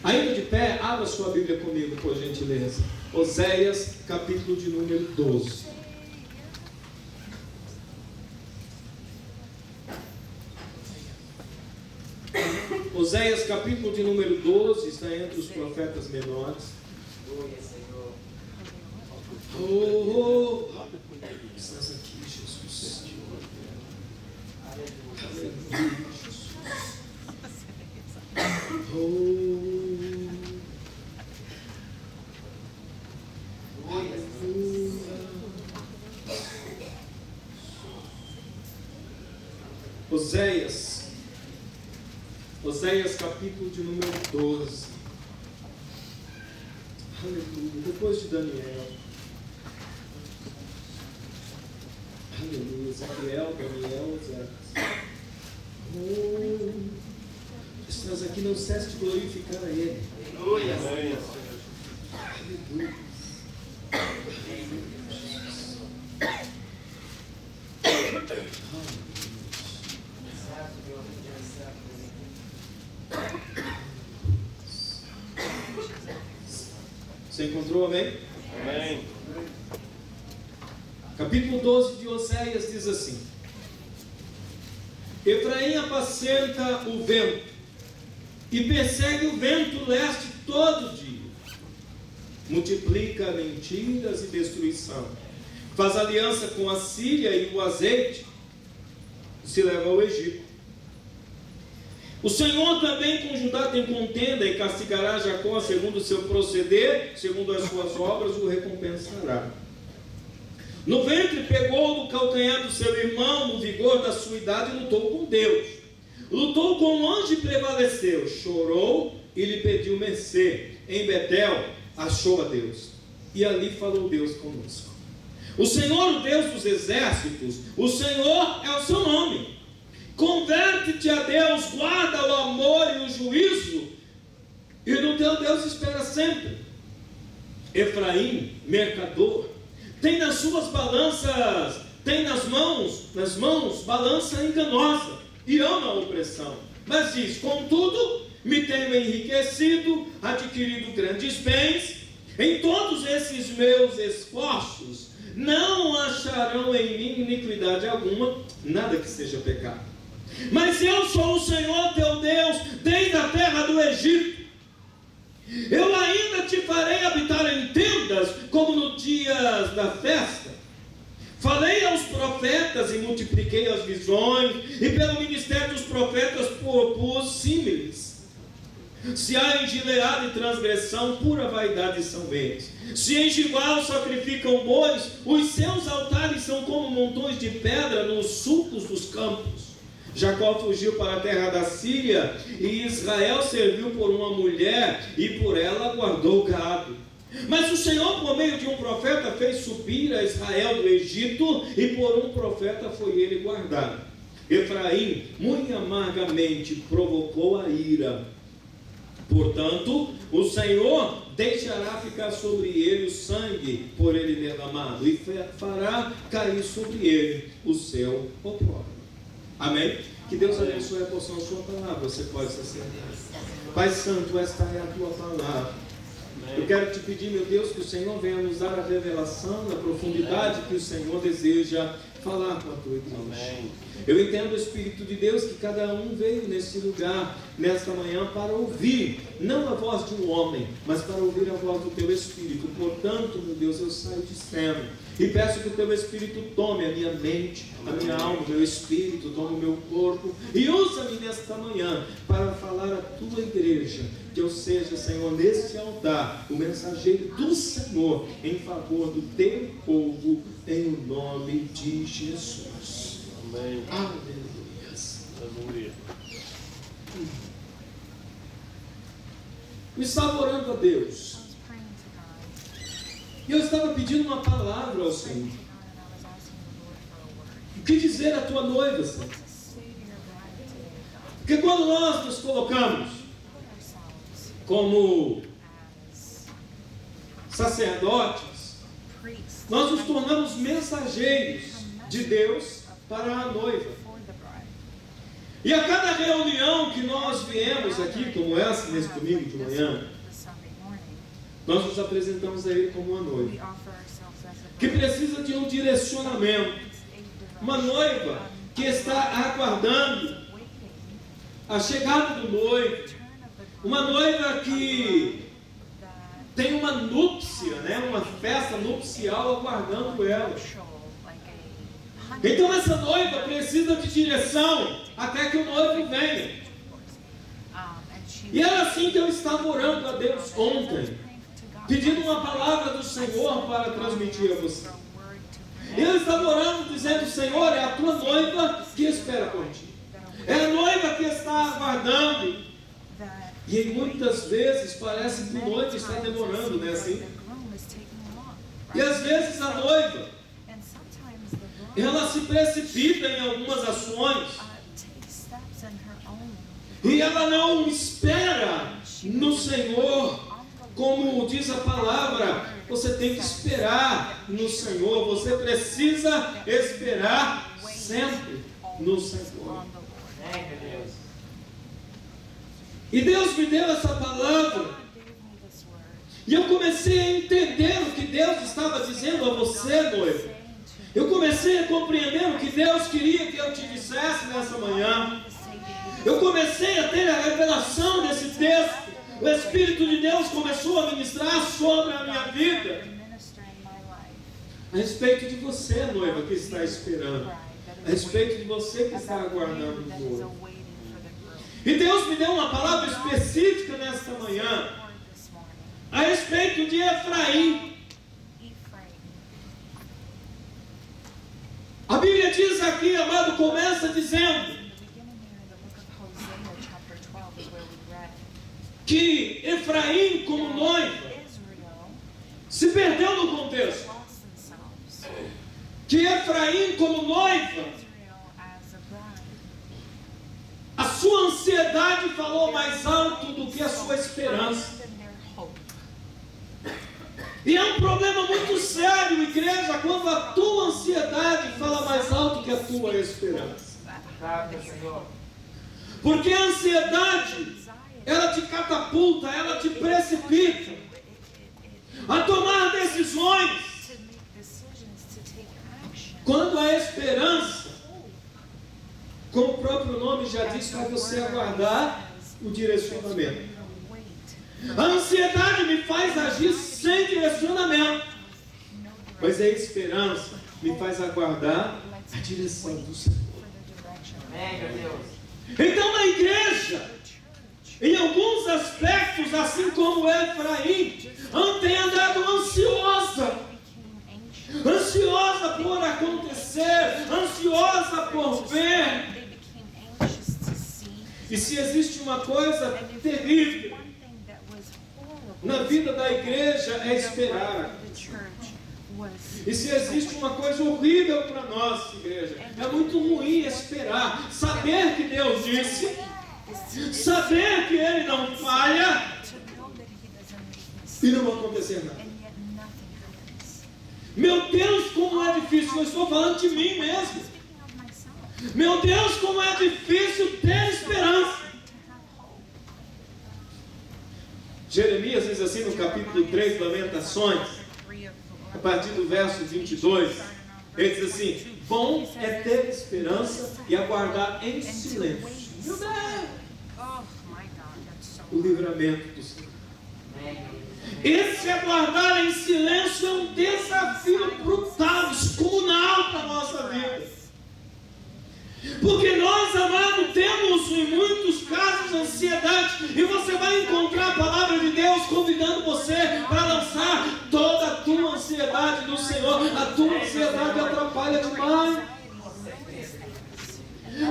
Ainda de pé, abra sua Bíblia comigo, por gentileza. Oséias, capítulo de número 12. Oséias, capítulo de número 12, está entre os profetas menores. Oh, estás aqui, Jesus. Aleluia, Jesus. Oséias capítulo de número 12. Aleluia. Depois de Daniel. Aleluia. Ezequiel, Daniel, Oséias. Estás aqui, não cesse de glorificar a Ele. Aleluia. Aleluia. Você encontrou, amém? Amém. Capítulo 12 de Oséias diz assim: Efraim apacenta o vento e persegue o vento leste todo dia. Multiplica mentiras e destruição. Faz aliança com a Síria e o azeite se leva ao Egito. O Senhor também com Judá tem contenda e castigará Jacó segundo o seu proceder, segundo as suas obras o recompensará. No ventre pegou do calcanhar do seu irmão, no vigor da sua idade lutou com Deus. Lutou com o anjo e prevaleceu. Chorou e lhe pediu mercê. Em Betel achou a Deus. E ali falou Deus conosco. O Senhor, o Deus dos exércitos, o Senhor é o seu nome. Converte-te a Deus, guarda o amor e o juízo, e no teu Deus espera sempre. Efraim, mercador, tem nas suas balanças, tem nas mãos balança enganosa, e ama a opressão. Mas diz: contudo, me tenho enriquecido, adquirido grandes bens. Em todos esses meus esforços, não acharão em mim iniquidade alguma, nada que seja pecado. Mas eu sou o Senhor teu Deus, desde a terra do Egito. Eu ainda te farei habitar em tendas, como nos dias da festa. Falei aos profetas e multipliquei as visões, e pelo ministério dos profetas propus símiles. Se há em Gileade transgressão, pura vaidade são eles. Se em Gilgal sacrificam bois, os seus altares são como montões de pedra nos sulcos dos campos. Jacó fugiu para a terra da Síria, e Israel serviu por uma mulher, e por ela guardou gado. Mas o Senhor, por meio de um profeta, fez subir a Israel do Egito, e por um profeta foi ele guardado. Efraim muito amargamente provocou a ira. Portanto, o Senhor deixará ficar sobre ele o sangue por ele derramado, e fará cair sobre ele o seu opróbrio. Amém? Que Deus abençoe a porção da sua palavra. Você pode se sentar. Pai Santo, esta é a tua palavra. Eu quero te pedir, meu Deus, que o Senhor venha nos dar a revelação da profundidade que o Senhor deseja falar com a tua igreja. Eu entendo, Espírito de Deus, que cada um veio nesse lugar, nesta manhã, para ouvir, não a voz de um homem, mas para ouvir a voz do teu Espírito. Portanto, meu Deus, eu saio de cena e peço que o teu Espírito tome a minha mente, a minha alma, o meu espírito, tome o meu corpo e usa-me nesta manhã para falar à tua igreja. Que eu seja, Senhor, neste altar, o mensageiro do Senhor em favor do teu povo, em nome de Jesus. Amém. Aleluia. Eu estava orando a Deus. E eu estava pedindo uma palavra ao Senhor. O que dizer à tua noiva, Senhor? Porque quando nós nos colocamos como sacerdotes, nós nos tornamos mensageiros de Deus para a noiva. E a cada reunião que nós viemos aqui, como essa, nesse domingo de manhã, nós nos apresentamos a Ele como uma noiva, que precisa de um direcionamento. Uma noiva que está aguardando a chegada do noivo. Uma noiva que tem uma núpcia, né? Uma festa nupcial aguardando ela. Então essa noiva precisa de direção até que o noivo venha. E era assim que eu estava orando a Deus ontem, pedindo uma palavra do Senhor para transmitir a você. E eu estava orando dizendo: Senhor, é a tua noiva que espera por ti. É a noiva que está aguardando. E muitas vezes parece que o noivo está demorando, não é assim? E às vezes a noiva, ela se precipita em algumas ações. E ela não espera no Senhor. Como diz a palavra, você tem que esperar no Senhor. Você precisa esperar sempre no Senhor. E Deus me deu essa palavra. E eu comecei a entender o que Deus estava dizendo a você, noivo. Eu comecei a compreender o que Deus queria que eu te dissesse nessa manhã. Eu comecei a ter a revelação desse texto. O Espírito de Deus começou a ministrar sobre a minha vida, a respeito de você, noiva, que está esperando, a respeito de você que está aguardando o noivo. E Deus me deu uma palavra específica nesta manhã, a respeito de Efraim. A Bíblia diz aqui, amado, começa dizendo que Efraim, como noiva, se perdeu no contexto. Que Efraim, como noiva, a sua ansiedade falou mais alto do que a sua esperança. E é um problema muito sério, igreja, quando a tua ansiedade fala mais alto que a tua esperança. Porque a ansiedade, ela te catapulta, ela te precipita a tomar decisões, quando a esperança, como o próprio nome já diz, para você aguardar o direcionamento. A ansiedade me faz agir sem direcionamento, mas a esperança me faz aguardar a direção do Senhor. Então na igreja, em alguns aspectos, assim como Efraim, tem andado ansiosa por acontecer, ansiosa por ver. E se existe uma coisa terrível na vida da igreja, é esperar. E se existe uma coisa horrível para nós, igreja, é muito ruim esperar, saber que Deus disse, saber que Ele não falha e não vai acontecer nada. Meu Deus, como é difícil, eu estou falando de mim mesmo. Meu Deus, como é difícil ter esperança. Jeremias diz assim no capítulo 3, Lamentações, a partir do verso 22, ele diz assim: bom é ter esperança e aguardar em silêncio, meu Deus, o livramento do Senhor. Esse aguardar em silêncio é um desafio brutal, descomunal para a nossa vida. Porque nós, amado, temos em muitos casos ansiedade. E você vai encontrar a palavra de Deus convidando você para lançar toda a tua ansiedade no Senhor. A tua ansiedade atrapalha demais.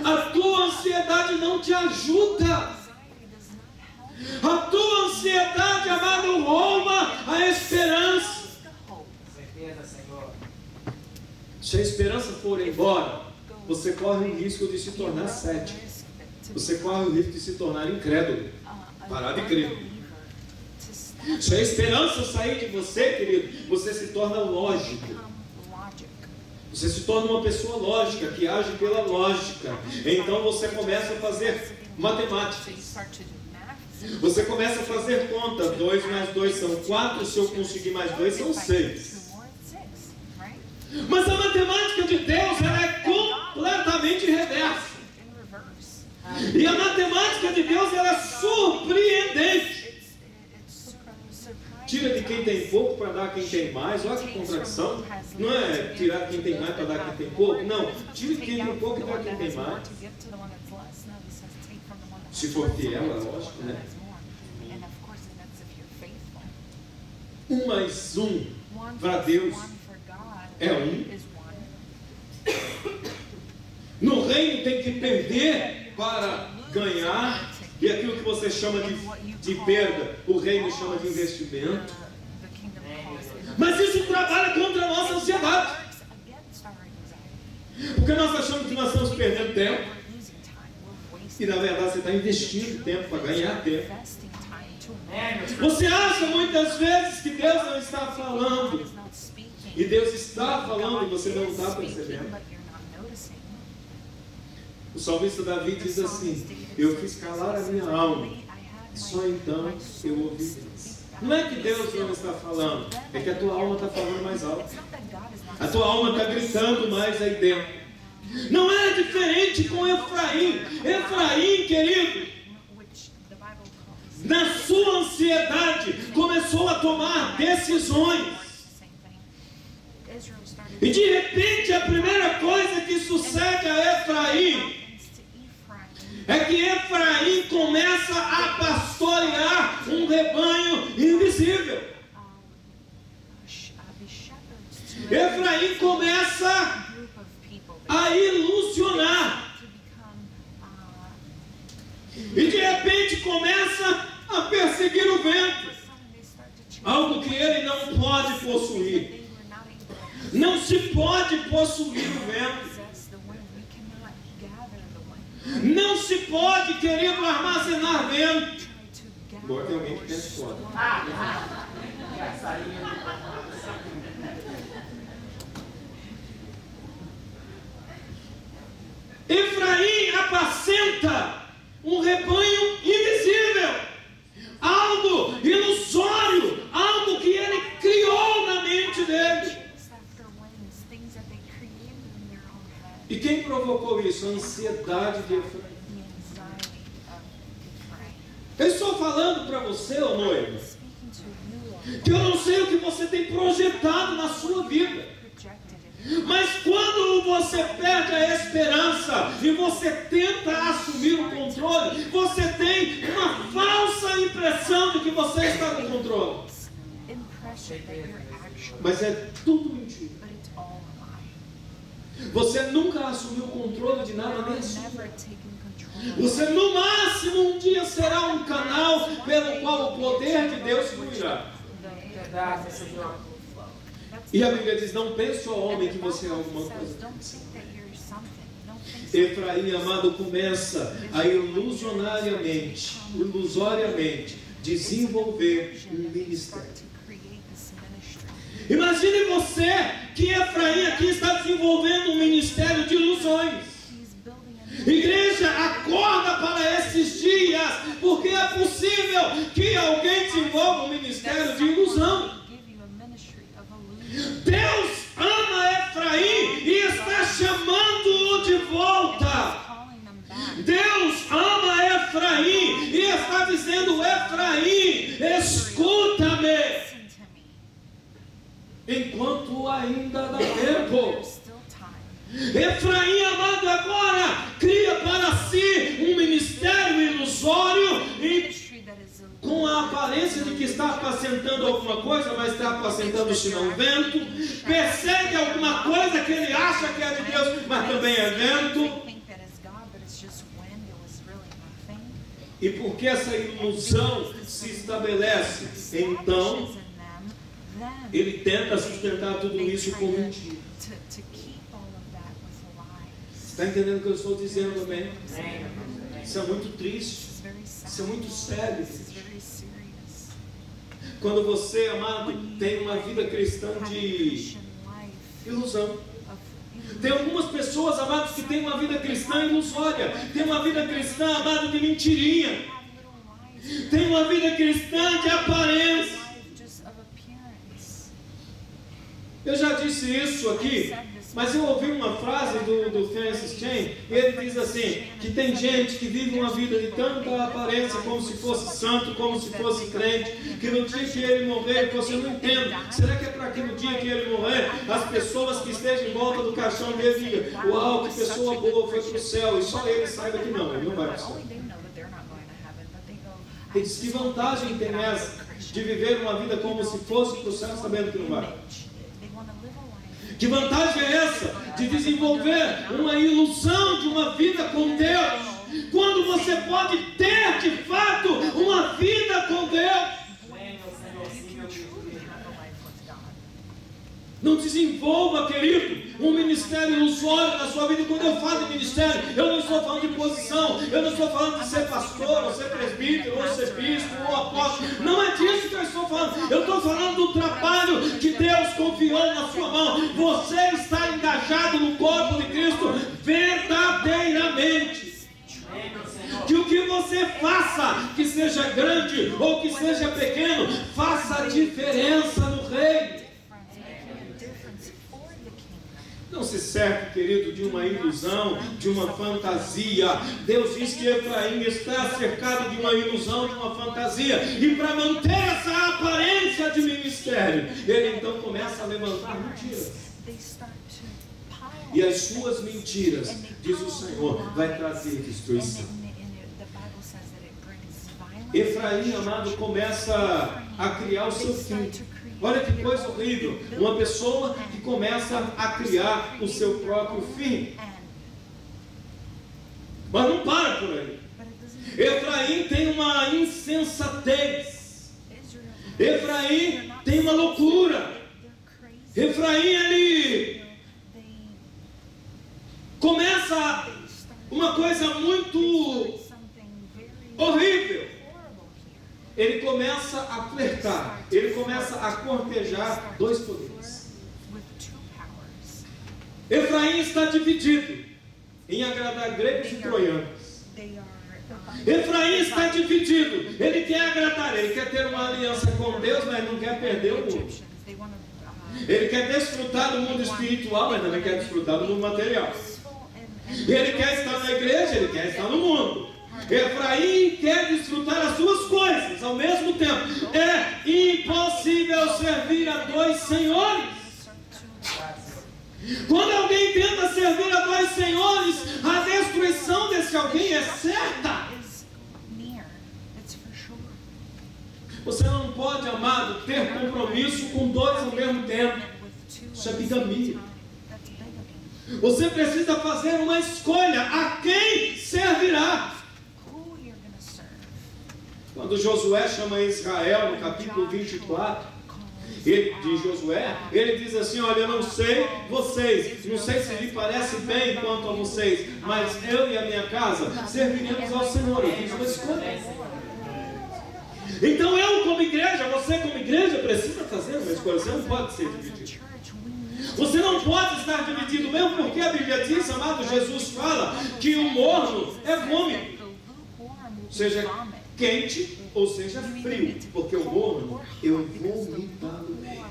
A tua ansiedade não te ajuda. A tua ansiedade, amado, rouba a esperança. Se a esperança for embora, você corre o risco de se tornar cético. Você corre o risco de se tornar incrédulo. Parar de crer. Se a esperança sair de você, querido, você se torna lógico. Você se torna uma pessoa lógica, que age pela lógica. Então você começa a fazer matemática. Você começa a fazer conta. 2 mais 2 são 4. Se eu conseguir mais 2 são 6. Mas a matemática de Deus, ela é completamente reversa. E a matemática de Deus, ela é surpreendente. Tira de quem tem pouco para dar a quem tem mais. Olha que contradição. Não é tirar quem tem mais para dar a quem tem pouco. Não, tira de quem tem pouco e dá a quem tem mais. Se for fiel, é lógico, né? 1 mais 1 para Deus é 1. No reino tem que perder para ganhar. E aquilo que você chama de perda, o reino chama de investimento. Mas isso trabalha contra a nossa ansiedade. Porque nós achamos que nós estamos perdendo tempo. E na verdade você está investindo tempo para ganhar tempo. Você acha muitas vezes que Deus não está falando. E Deus está falando e você não está percebendo. O salmista Davi diz assim: eu fiz calar a minha alma, só então eu ouvi Deus. Não é que Deus não está falando, é que a tua alma está falando mais alto. A tua alma está gritando mais aí dentro. Não é diferente com Efraim. Efraim, querido, na sua ansiedade, começou a tomar decisões. E de repente a primeira coisa que sucede a Efraim é que Efraim começa a pastorear um rebanho invisível. Efraim começa a ilusionar. E de repente começa a perseguir o vento. Algo que ele não pode possuir. Não se pode possuir o vento. Não se pode, querido, armazenar vento. Agora tem alguém que pensa fora. Efraim apacenta um rebanho invisível. Algo ilusório. Algo que ele criou na mente dele. E quem provocou isso? A ansiedade de Efraim. Eu estou falando para você, ô noivo, que eu não sei o que você tem projetado na sua vida. Mas quando você perde a esperança e você tenta assumir o controle, você tem uma falsa impressão de que você está no controle. Mas é tudo mentira. Você nunca assumiu o controle de nada nem assumiu. Você no máximo um dia será um canal pelo qual o poder de Deus fluirá. E a Bíblia diz: não pense, ó homem, que você é alguma coisa. Efraim, amado, começa a ilusoriamente desenvolver um ministério. Imagine você que Efraim aqui está desenvolvendo um ministério de ilusões. Igreja, acorda para esses dias, porque é possível que alguém desenvolva um ministério de ilusão. Deus ama Efraim e está chamando-o de volta. Deus ama Efraim e está dizendo: Efraim, escuta-me. Enquanto ainda dá tempo. Efraim, amado, agora cria para si um ministério ilusório e com a aparência de que está apacentando alguma coisa, mas está apacentando se não vento. Persegue alguma coisa que ele acha que é de Deus, mas também é vento. E porque essa ilusão se estabelece, então ele tenta sustentar tudo isso com mentira. Está entendendo o que eu estou dizendo, amém? Isso é muito triste. Isso é muito sério. Quando você, amado, tem uma vida cristã de ilusão. Tem algumas pessoas, amados, que têm uma vida cristã ilusória, tem uma vida cristã, amado, de mentirinha, tem uma vida cristã de aparência. Eu já disse isso aqui, mas eu ouvi uma frase do Francis Chan, e ele diz assim, que tem gente que vive uma vida de tanta aparência, como se fosse santo, como se fosse crente, que no dia que ele morrer, você não entende, será que é para que no dia que ele morrer, as pessoas que estejam em volta do caixão dele digam, uau, que pessoa boa, foi para o céu, e só ele saiba que não, ele não vai para o céu. Ele diz, que vantagem tem essa de viver uma vida como se fosse para o céu, sabendo que não vai? Que vantagem é essa de desenvolver uma ilusão de uma vida com Deus, quando você pode ter de fato uma vida com Deus? Não desenvolva, querido, um ministério ilusório na sua vida. E quando eu falo de ministério, eu não estou falando de posição, eu não estou falando de ser pastor, ou ser presbítero, ou ser bispo, ou apóstolo. Não é disso que eu estou falando. Eu estou falando do trabalho que Deus confiou na sua mão. Você está engajado no corpo de Cristo verdadeiramente. Que o que você faça, que seja grande ou que seja pequeno, faça a diferença no reino. Não se serve, querido, de uma ilusão, de uma fantasia. Deus diz que Efraim está cercado de uma ilusão, de uma fantasia. E para manter essa aparência de ministério, ele então começa a levantar mentiras. E as suas mentiras, diz o Senhor, vai trazer destruição. Efraim, amado, começa a criar o seu fim. Olha que coisa horrível, uma pessoa que começa a criar o seu próprio fim. Mas não para por aí. Efraim tem uma insensatez. Efraim tem uma loucura. Efraim, ele começa uma coisa muito horrível. Ele começa a flertar, ele começa a cortejar dois poderes. Efraim está dividido em agradar gregos e troianos. Efraim está dividido, ele quer agradar, ele quer ter uma aliança com Deus, mas não quer perder o mundo. Ele quer desfrutar do mundo espiritual, mas também quer desfrutar do mundo material. Ele quer estar na igreja, ele quer estar no mundo. Efraim quer desfrutar as suas coisas ao mesmo tempo. É impossível servir a dois senhores. Quando alguém tenta servir a dois senhores, a destruição desse alguém é certa. Você não pode, amado, ter compromisso com dois ao mesmo tempo. Isso é bigamia. Você precisa fazer uma escolha a quem servirá. Quando Josué chama Israel no capítulo 24 de Josué, ele diz assim, olha, eu não sei vocês, não sei se lhe parece bem quanto a vocês, mas eu e a minha casa serviremos ao Senhor. Eu fiz uma escolha. Então eu como igreja, você como igreja precisa fazer uma escolha. Você não pode ser dividido. Você não pode estar dividido, mesmo porque a Bíblia diz, amado, Jesus fala que o morno é vômito. Seja quente ou seja frio, porque o morno eu vou vomitar no meio.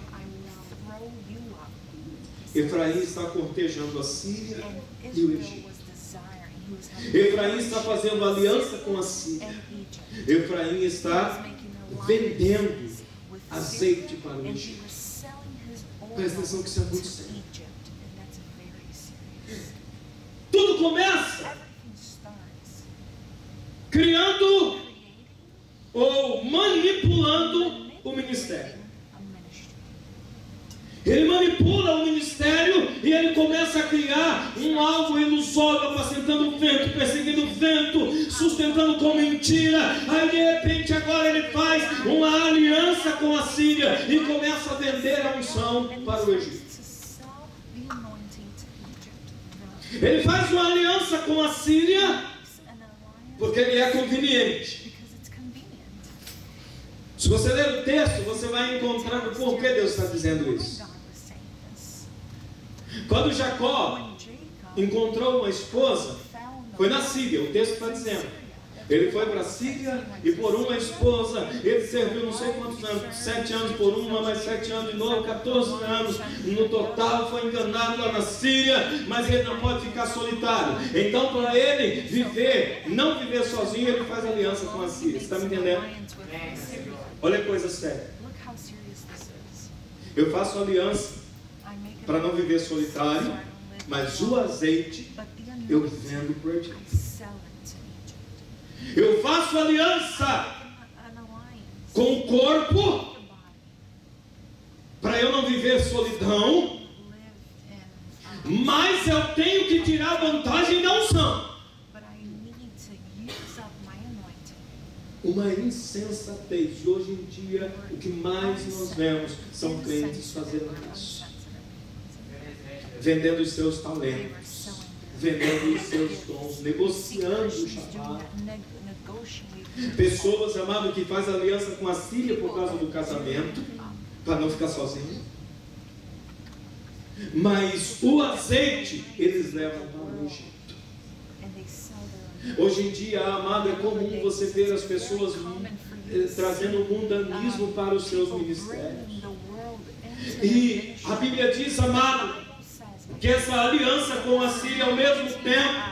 Efraim está cortejando a Síria e o Egito. Efraim está fazendo aliança com a Síria. Efraim está vendendo azeite para o Egito. Presta atenção que isso é muito sério. Tudo começa criando ou manipulando o ministério. Ele manipula o ministério e ele começa a criar um algo ilusório, apacentando o vento, perseguindo o vento, sustentando com mentira. Aí de repente agora ele faz uma aliança com a Síria e começa a vender a unção para o Egito. Ele faz uma aliança com a Síria porque ele é conveniente. Se você ler o texto, você vai encontrar o porquê Deus está dizendo isso. Quando Jacó encontrou uma esposa, foi na Síria, o texto está dizendo. Ele foi para a Síria e por uma esposa, ele serviu não sei quantos anos, 7 anos por uma, mais 7 anos de novo, 14 anos, no total foi enganado lá na Síria, mas ele não pode ficar solitário. Então para ele viver, não viver sozinho, ele faz aliança com a Síria. Você está me entendendo? Olha que coisa séria. Eu faço aliança para não viver solitário, mas o azeite eu vendo por Egito. Eu faço aliança com o corpo para eu não viver solidão, mas eu tenho que tirar vantagem da unção. Uma insensatez. Hoje em dia, o que mais nós vemos são crentes fazendo isso, vendendo os seus talentos, vendendo os seus dons, negociando o chamado. Pessoas, amado, que faz aliança com a Síria por causa do casamento, para não ficar sozinho. Mas o azeite eles levam para o Egito. Hoje em dia, amado, é comum você ver as pessoas trazendo o mundanismo para os seus ministérios. E a Bíblia diz, amado, que essa aliança com a Síria ao mesmo tempo,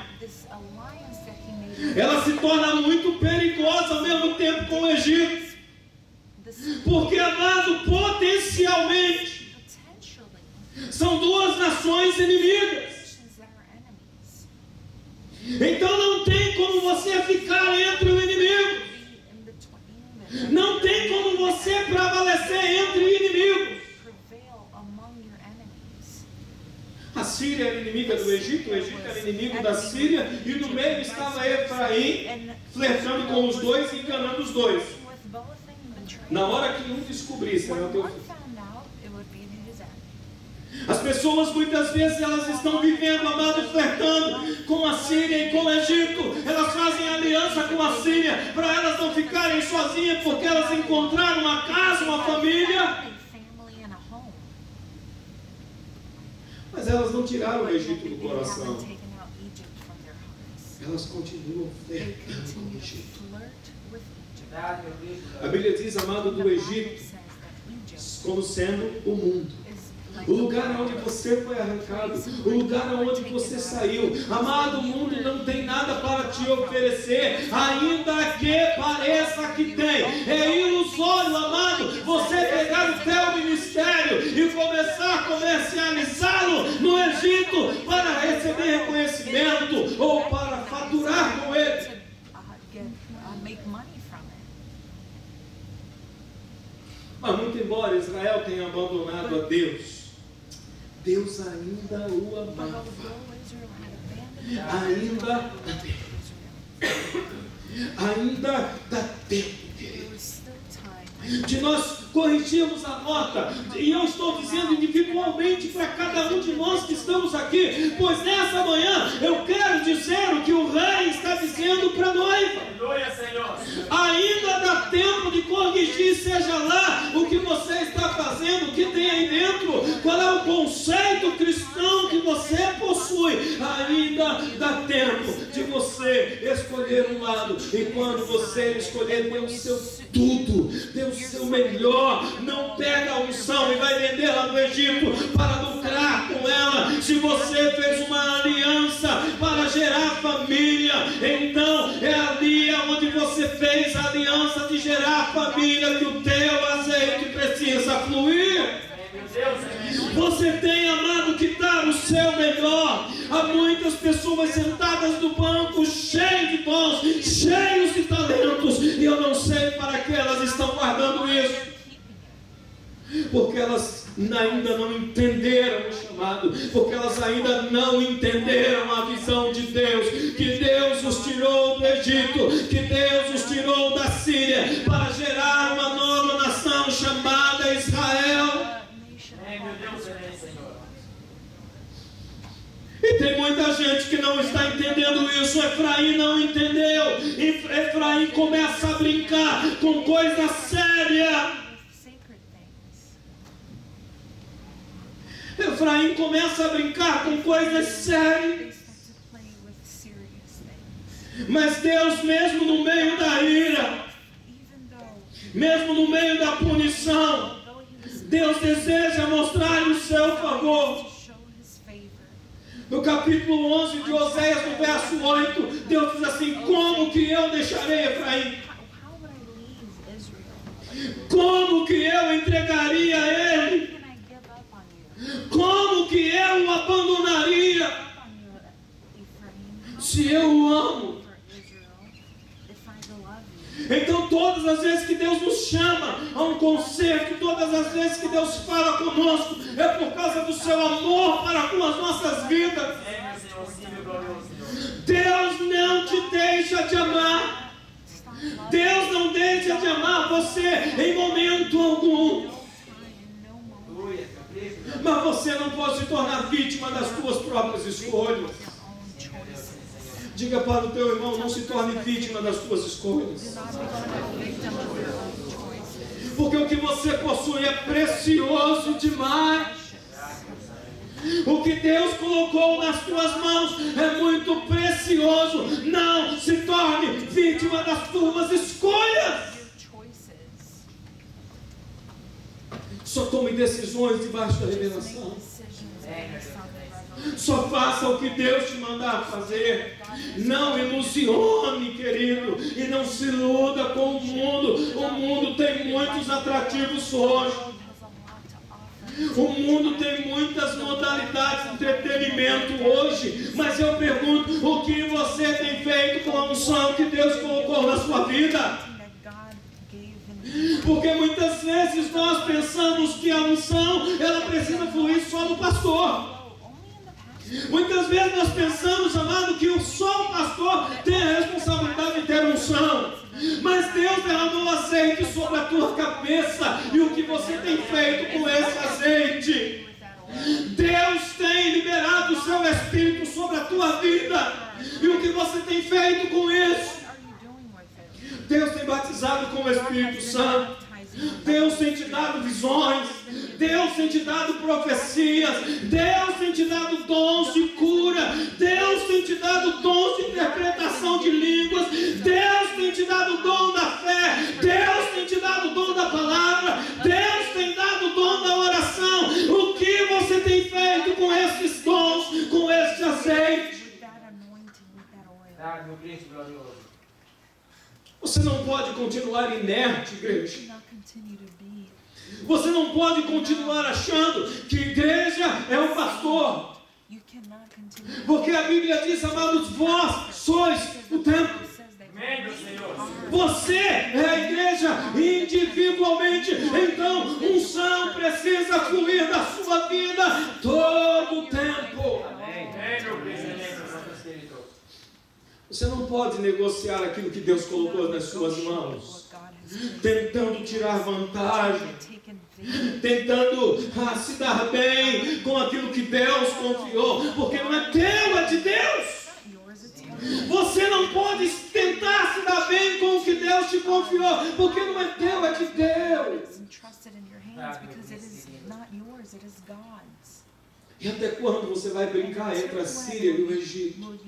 ela se torna muito perigosa ao mesmo tempo com o Egito. Porque, amado, potencialmente são duas nações inimigas. Então não tem como você ficar entre o inimigo. Não tem como você prevalecer entre inimigos. A Síria era inimiga do Egito, o Egito era inimigo da Síria, e no meio estava Efraim, flertando com os dois e enganando os dois. Na hora que um descobrisse, era o teu filho. As pessoas muitas vezes elas estão vivendo, amado, flertando com a Síria e com o Egito. Elas fazem aliança com a Síria para elas não ficarem sozinhas, porque elas encontraram uma casa, uma família. Mas elas não tiraram o Egito do coração. Elas continuam flertando com o Egito. A Bíblia diz, amado, do Egito como sendo o mundo. O lugar onde você foi arrancado, o lugar onde você saiu. Amado, o mundo não tem nada para te oferecer, ainda que pareça que tem. É ilusório, amado, você pegar o teu ministério e começar a comercializá-lo no Egito para receber reconhecimento ou para faturar com ele. Mas muito embora Israel tenha abandonado a Deus, Deus ainda o amava. Ainda dá tempo, queridos, de nós corrigirmos a nota. E eu estou dizendo individualmente para cada um de nós que estamos aqui, pois nessa manhã eu quero dizer o que o rei está dizendo para a noiva. Ainda dá tempo de corrigir, seja lá o que você está fazendo, o que tem aí dentro, qual é o conceito cristão que você possui. Ainda dá tempo de você escolher um lado, e quando você escolher, dê o seu tudo, dê o seu melhor. Não pega a unção e vai vender lá no Egito para lucrar com ela. Se você fez uma aliança para gerar família, então é ali onde você fez a aliança de gerar família que o teu azeite precisa fluir. Você tem, amado, que dar o seu melhor. Há muitas pessoas sentadas no banco, cheias de dons, cheios de talentos, e eu não sei para que elas estão guardando isso, porque elas ainda não entenderam o chamado, porque elas ainda não entenderam a visão de Deus, que Deus os tirou do Egito, que Deus os tirou da Síria para gerar uma nova nação chamada Israel. E tem muita gente que não está entendendo isso. Efraim não entendeu. Efraim começa a brincar com coisa séria. Efraim começa a brincar com coisas sérias. Mas Deus, mesmo no meio da ira, mesmo no meio da punição, Deus deseja mostrar-lhe o seu favor. No capítulo 11 de Oséias, no verso 8, Deus diz assim: como que eu deixarei Efraim? Como que eu entregaria a ele? Como que eu o abandonaria? Se eu o amo. Então todas as vezes que Deus nos chama a um concerto, todas as vezes que Deus fala conosco, é por causa do seu amor para com as nossas vidas. Deus não te deixa de amar. Deus não deixa de amar você em momento algum. Mas você não pode se tornar vítima das suas próprias escolhas. Diga para o teu irmão: não se torne vítima das suas escolhas. Porque o que você possui é precioso demais. O que Deus colocou nas tuas mãos é muito precioso. Não se torne vítima das tuas escolhas. Só tome decisões debaixo da revelação. Só faça o que Deus te mandar fazer. Não ilusione, querido, e não se iluda com o mundo. O mundo tem muitos atrativos hoje. O mundo tem muitas modalidades de entretenimento hoje. Mas eu pergunto: o que você tem feito com a unção que Deus colocou na sua vida? Porque muitas vezes nós pensamos que a unção, ela precisa fluir só do pastor. Muitas vezes nós pensamos, amado, que só o pastor tem a responsabilidade de ter unção. Mas Deus derramou azeite sobre a tua cabeça. E o que você tem feito com esse azeite? Deus tem liberado o seu Espírito sobre a tua vida. E o que você tem feito com isso? Deus tem batizado com o Espírito Santo. Deus tem te dado visões. Deus tem te dado profecias. Deus tem te dado dons de cura. Deus tem te dado dons de interpretação de línguas. Deus tem te dado o dom da fé. Deus tem te dado o dom da palavra. Deus tem dado o dom da oração. O que você tem feito com esses dons, com este azeite? Você não pode continuar inerte, igreja. Você não pode continuar achando que igreja é um pastor. Porque a Bíblia diz, amados, vós sois o templo. Você é a igreja individualmente. Então, unção precisa fluir da sua vida todo o tempo. Você não pode negociar aquilo que Deus colocou nas suas mãos, tentando tirar vantagem, tentando se dar bem com aquilo que Deus confiou, porque não é teu, é de Deus. Você não pode tentar se dar bem com o que Deus te confiou, porque não é teu, é de Deus. E até quando você vai brincar entre a Síria e o Egito?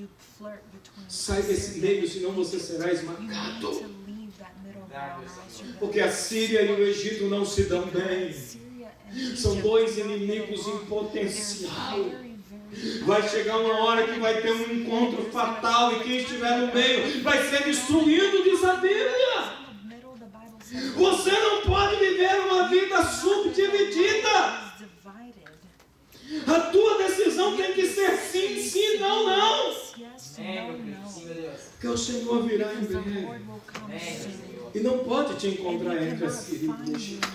Sai desse meio, senão você será esmagado. Porque a Síria e o Egito não se dão bem. São dois inimigos em potencial. Vai chegar uma hora que vai ter um encontro fatal, e quem estiver no meio vai ser destruído, diz a Bíblia. Você não pode viver uma vida subdividida. A tua decisão tem que ser sim, sim, não, não. Porque o Senhor virá em breve. E não pode te encontrar entre a Síria e o Egito.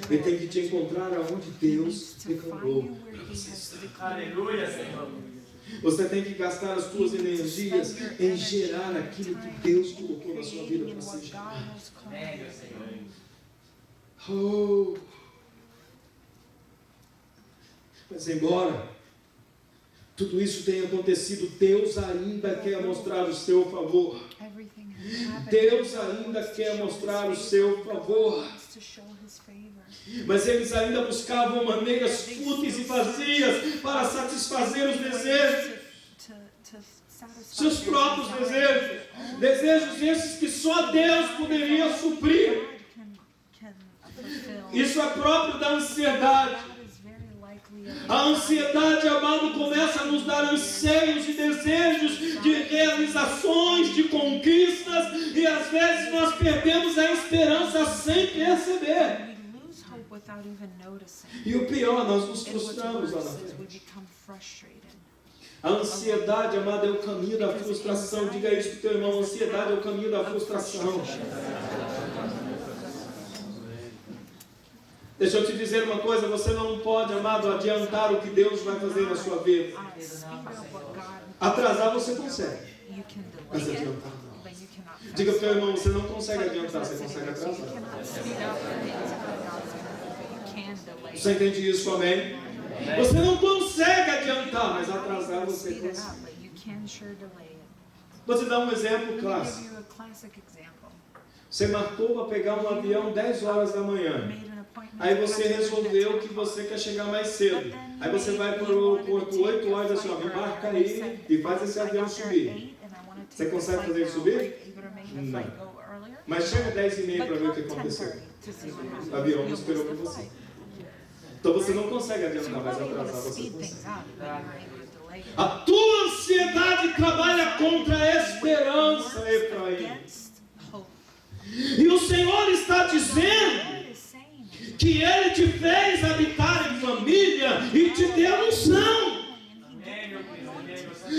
Ele tem que te encontrar aonde Deus declarou para você estar. Aleluia, Senhor. Você tem que gastar as suas energias em gerar aquilo que Deus colocou na sua vida para você gerar. Oh. Mas embora tudo isso tenha acontecido, Deus ainda quer mostrar o seu favor. Deus ainda quer mostrar o seu favor. Mas eles ainda buscavam maneiras fúteis e vazias para satisfazer os desejos, seus próprios desejos. Desejos esses que só Deus poderia suprir. Isso é próprio da ansiedade. A ansiedade, amado, começa a nos dar anseios e desejos de realizações, de conquistas, e às vezes nós perdemos a esperança sem perceber. E o pior, nós nos frustramos lá na frente. A ansiedade, amado, é o caminho da frustração. Diga isso para o teu irmão: a ansiedade é o caminho da frustração. Deixa eu te dizer uma coisa: você não pode, amado, adiantar o que Deus vai fazer na sua vida. Atrasar você consegue, mas adiantar não. Diga para o teu irmão: você não consegue adiantar, você consegue atrasar. Você entende isso, amém? Você não consegue adiantar, mas atrasar você consegue. Vou te dar um exemplo clássico. Você marcou para pegar um avião 10 horas da manhã. Aí você resolveu que você quer chegar mais cedo. Aí você vai para o aeroporto 8 horas e assim, ó, me marca aí e faz esse avião subir. Você consegue fazer ele subir? Não. Mas chega 10h30 para ver o que aconteceu. O avião não esperou por você. Então você não consegue adiantar, mas atrasar você consegue. A tua ansiedade trabalha contra a esperança, Efraim. E o Senhor está dizendo que Ele te fez habitar em família e te deu unção.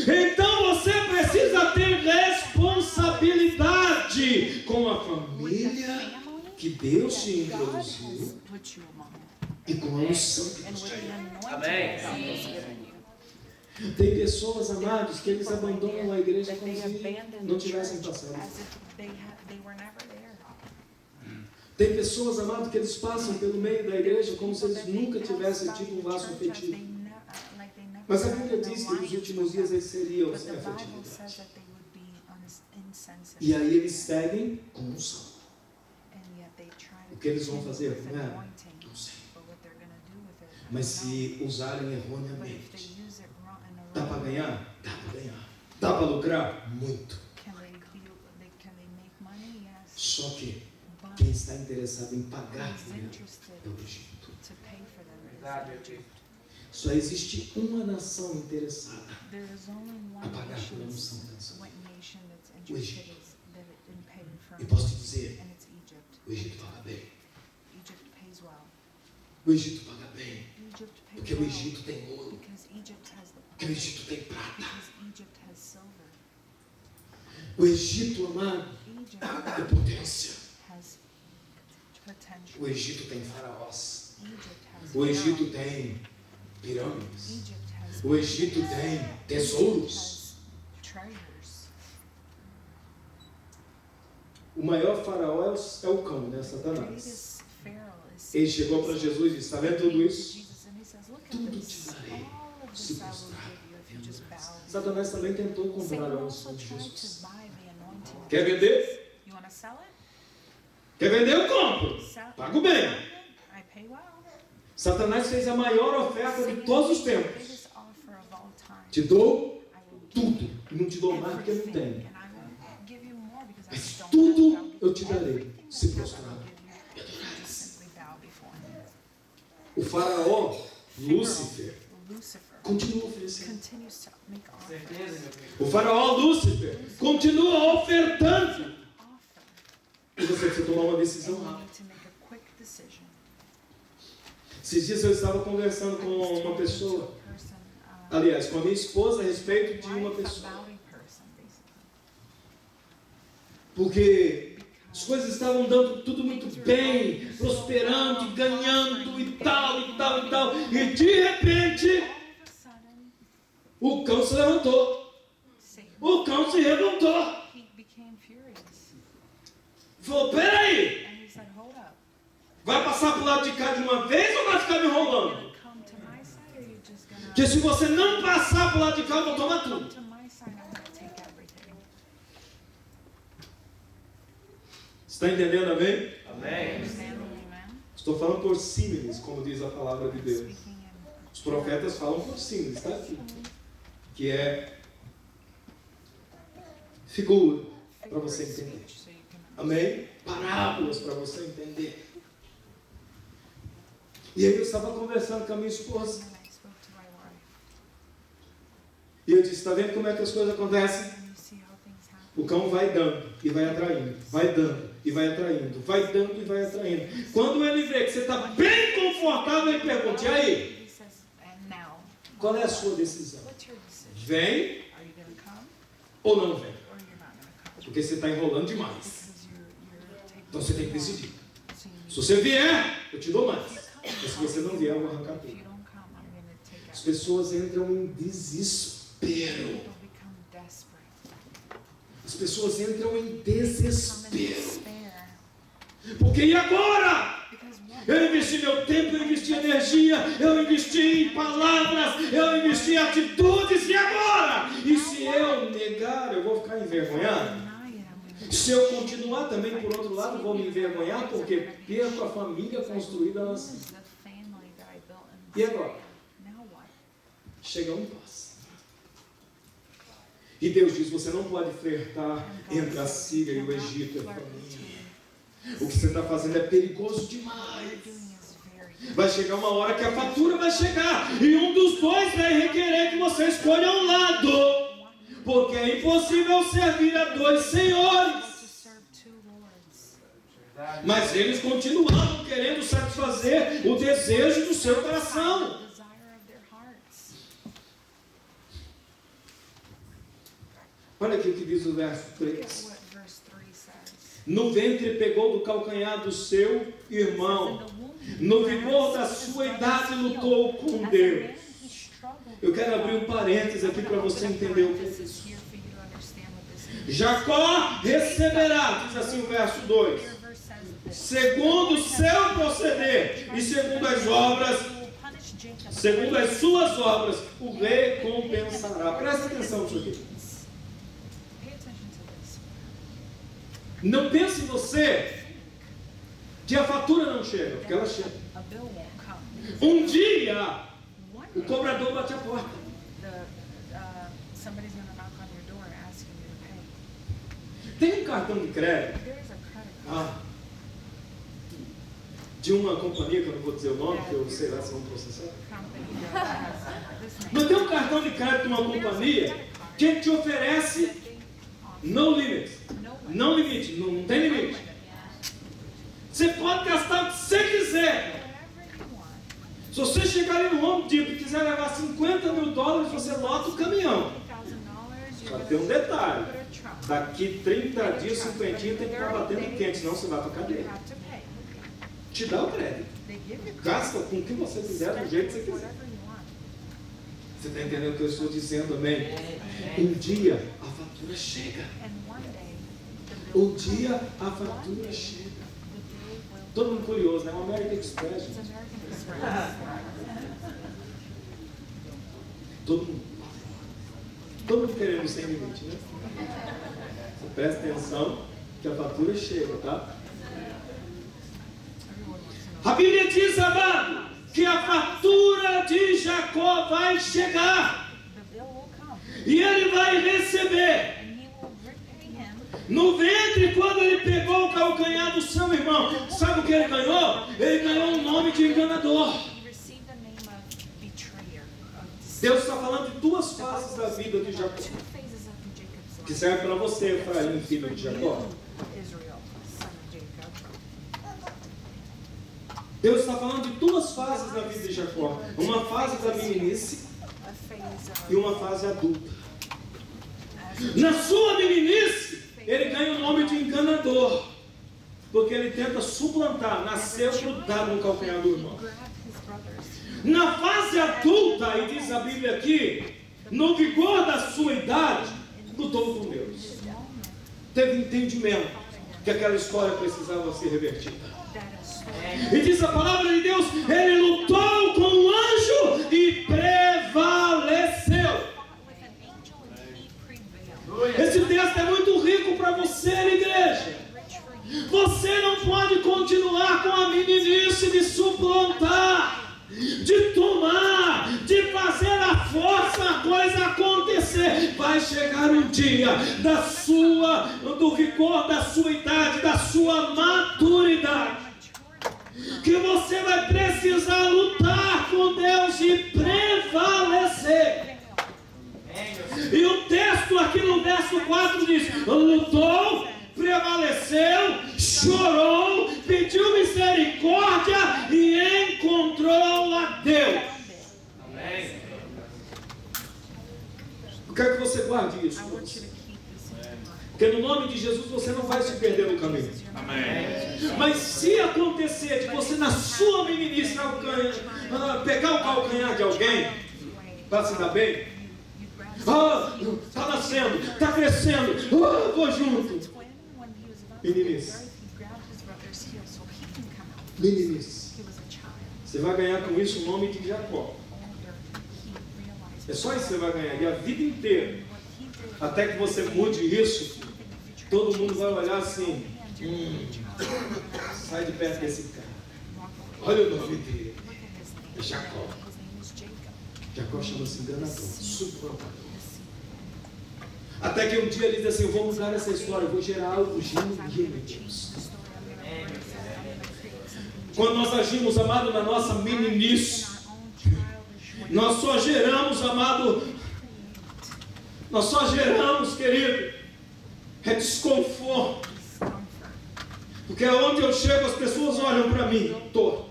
Então você precisa ter responsabilidade com a família que Deus te introduziu e com a unção que Deus te deu. Amém. Tem pessoas, amados, que eles abandonam a igreja como se não tivessem passado. Tem pessoas, amados, que eles passam pelo meio da igreja como se eles nunca tivessem tido um laço afetivo. Mas a Bíblia diz que nos últimos dias eles seriam afetivos. E aí eles seguem com unção. O que eles vão fazer com ela? Não sei. Mas se usarem erroneamente, dá para ganhar? Dá para ganhar. Dá para lucrar? Muito. Só que quem está interessado em pagar é o Egito. Só existe uma nação interessada a pagar pela unção da nação. O Egito. E posso te dizer, o Egito paga bem. O Egito paga bem. Porque o Egito tem ouro. Porque o Egito tem prata. O Egito, amado, é potência. O Egito tem faraós. O Egito tem pirâmides. O Egito tem tesouros. O maior faraó é o cão, né? Satanás. Ele chegou para Jesus e disse: está vendo tudo isso? Tudo te darei se prostrar. Satanás também tentou comprar a unção de Jesus. Quer vender? Quer vender? Eu compro. Pago bem. Satanás fez a maior oferta de todos os tempos. Te dou tudo. E não te dou mais porque eu não tenho. Mas tudo eu te darei se prostrar. O faraó, Lúcifer, continua oferecendo. O faraó, Lúcifer, continua ofertando. E você precisa tomar uma decisão rápida. Esses dias eu estava conversando com uma pessoa, aliás, com a minha esposa, a respeito de uma pessoa. Porque as coisas estavam dando tudo muito bem, prosperando, ganhando e tal, e tal, e tal. E de repente, o cão se levantou. O cão se revoltou. Falou: peraí, vai passar para o lado de cá de uma vez ou vai ficar me enrolando? Porque se você não passar para o lado de cá, eu vou tomar tudo. Está entendendo, amém? Amém. Estou falando por símiles, como diz a palavra de Deus. Os profetas falam por símiles, está aqui. Que é figura, para você entender. Amém? Parábolas para você entender. E aí eu estava conversando com a minha esposa. E eu disse, está vendo como é que as coisas acontecem? O cão vai dando e vai atraindo, vai dando e vai atraindo, vai dando e vai atraindo. Quando ele vê que você está bem confortável, ele pergunta, e aí? Qual é a sua decisão? Vem ou não vem? Porque você está enrolando demais. Então você tem que decidir. Se você vier, eu te dou mais. Mas se você não vier, eu vou arrancar tudo. As pessoas entram em desespero. As pessoas entram em desespero. Porque e agora? Eu investi meu tempo, eu investi energia, eu investi em palavras, eu investi em atitudes, e agora? E se eu negar, eu vou ficar envergonhado? Se eu continuar também, por outro lado, vou me envergonhar, porque perco a família construída assim. E agora? Chega um passo. E Deus diz, você não pode flertar entre a Síria e o Egito. O que você está fazendo é perigoso demais. Vai chegar uma hora que a fatura vai chegar, e um dos dois vai requerer que você escolha um lado. Porque é impossível servir a dois senhores. Mas eles continuavam querendo satisfazer o desejo do seu coração. Olha aqui o que diz o verso 3. No ventre pegou do calcanhar do seu irmão. No vigor da sua idade lutou com Deus. Eu quero abrir um parênteses aqui para você entender o que é isso. Jacó receberá, diz assim o verso 2, segundo o seu proceder e segundo as obras, segundo as suas obras, o recompensará. Presta atenção nisso aqui. Não pense em você que a fatura não chega, porque ela chega. Um dia, o cobrador bate a porta. Tem um cartão de crédito de uma companhia, que eu não vou dizer o nome, porque eu sei lá se vão processar. Mas tem um cartão de crédito de uma companhia que te oferece no limit. Não limite, não tem limite. Você pode gastar o que você quiser. Se você chegar ali no Home Depot e quiser levar $50 mil, você lota o caminhão. Só tem um detalhe. Daqui 30 dias, 50 tem que estar batendo quente, senão você vai para a cadeia. Te dá o crédito. Gasta com o que você quiser, do jeito que você quiser. Você está entendendo o que eu estou dizendo, amém? Um dia a fatura chega. Um dia a fatura chega. Todo mundo curioso, né? O American Express. Todo mundo querendo sem limite, né? Você presta atenção que a fatura chega, tá? A Bíblia diz, amado, que a fatura de Jacó vai chegar. E ele vai receber. No ventre, quando ele pegou o calcanhar do seu irmão, sabe o que ele ganhou? Ele ganhou um nome de enganador. Deus está falando de duas fases da vida de Jacó, que serve para você, Efraim, filho de Jacó. Deus está falando de duas fases da vida de Jacó. Uma fase da meninice e uma fase adulta. Na sua meninice, ele ganha o nome de enganador, porque ele tenta suplantar, nasceu grudado no calcanhar do irmão. Na fase adulta, e diz a Bíblia aqui, no vigor da sua idade, lutou com Deus. Teve entendimento que aquela história precisava ser revertida. E diz a palavra de Deus, ele lutou com um anjo e prevaleceu. Esse texto é muito rico para você, igreja. Você pode continuar com a meninice de suplantar, de tomar, de fazer a força a coisa acontecer. Vai chegar um dia do vigor da sua idade, da sua maturidade, que você vai precisar lutar com Deus e prevalecer. E o texto aqui no verso 4 diz: lutou, prevaleceu, chorou, pediu misericórdia e encontrou a Deus. Amém. Eu quero que você guarde isso. Porque no nome de Jesus você não vai se perder no caminho. Amém. Mas se acontecer de você na sua meninice pegar o calcanhar de alguém para se dar bem, está nascendo, está crescendo, vou junto. Meninice, você vai ganhar com isso o nome de Jacó. É só isso que você vai ganhar, e a vida inteira, até que você mude isso, todo mundo vai olhar assim: sai de perto desse cara. Olha o nome dele, é Jacó. Jacó chama-se enganador, suplantador. Até que um dia ele diz assim: eu vou mudar essa história, eu vou gerar algo genuíno em Deus. Quando nós agimos, amado, na nossa meninice, nós só geramos, amado, querido, é desconforto. Porque onde eu chego, as pessoas olham para mim torto.